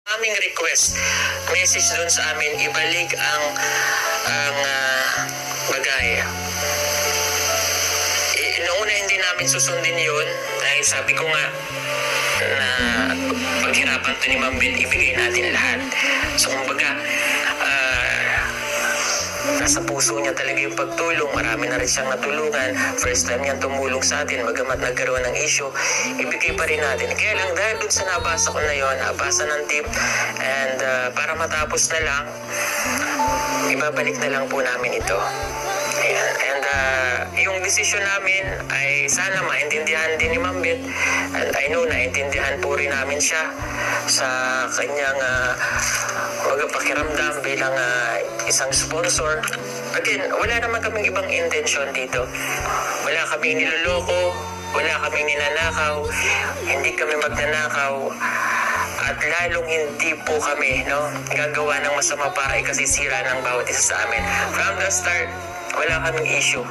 Aming request, message doon sa amin, ibalik ang bagay. Noong una hindi namin susundin yun dahil sabi ko nga na paghirapan to ni Ma'am Ben, ibigay natin lahat. So kumbaga, nasa puso niya talaga yung pagtulong. Marami na rin siyang natulungan. First time niyang tumulong sa atin, bagamat nagkaroon ng issue, ibigay pa rin natin. Kaya lang dahil dun sa nabasa ko na yon, nabasa ng tip, and para matapos na lang, ibabalik na lang po namin ito. Ayan. And yung decision namin ay sana maintindihan din ni Ma'am Beth, and I know naintindihan po rin namin siya sa kanyang pakiramdam bilang isang sponsor. Again, wala naman kaming ibang intention dito. Wala kaming niloloko, wala kaming ninanakaw, hindi kami magnanakaw, at lalong hindi po kami gagawa ng masama para ikasisira ng bawat isa sa amin. From the start, wala kaming issue.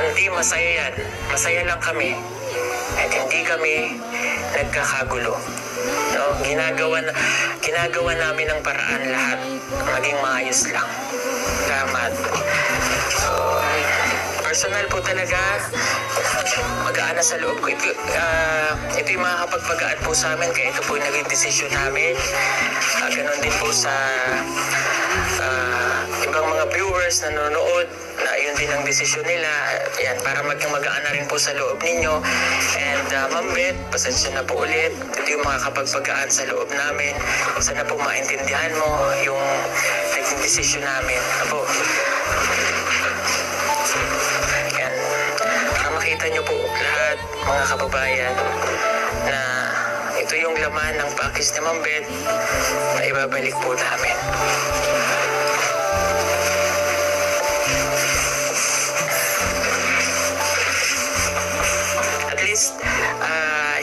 Hindi masaya yan. Masaya lang kami. At hindi kami nagkakagulo. Ginagawa namin ng paraan lahat. Maging maayos lang. Salamat. So, personal po talaga, magaan na sa loob ko. Ito yung makakapagpagaan po sa amin, kaya ito po yung naging desisyon namin. Ganon din po sa ibang mga viewers na nanonood, na yun din ang desisyon nila. Yan, para maging magaan na rin po sa loob ninyo. And Ma'am Beth, pasensya na po ulit. Ito yung makakapagpagaan sa loob namin. Sana po maintindihan mo yung naging desisyon namin. Apo, yan, para makita nyo po lahat, mga kababayan, na ito yung laman ng package ni Ma'am Beth na ibabalik po namin.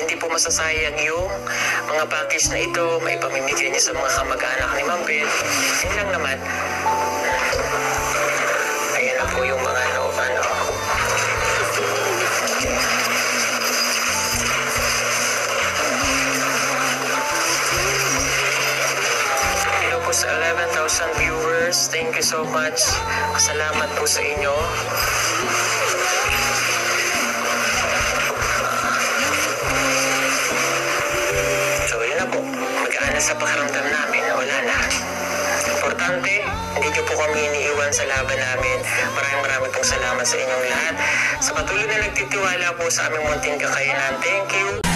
Hindi po masasayang yung mga package na ito, may pamimigay niya sa mga kamag-anak ni Ma'am Beth. Yan lang naman. Ayan na po yung mga Hello po sa 11,000 viewers. Thank you so much. Salamat po sa inyo. Sa pakiramdam namin, wala na. Importante, hindi niyo po kami iniiwan sa laban namin. Maraming pong salamat sa inyong lahat. Sa patuloy na nagtitiwala po sa aming munting kakayanan. Thank you.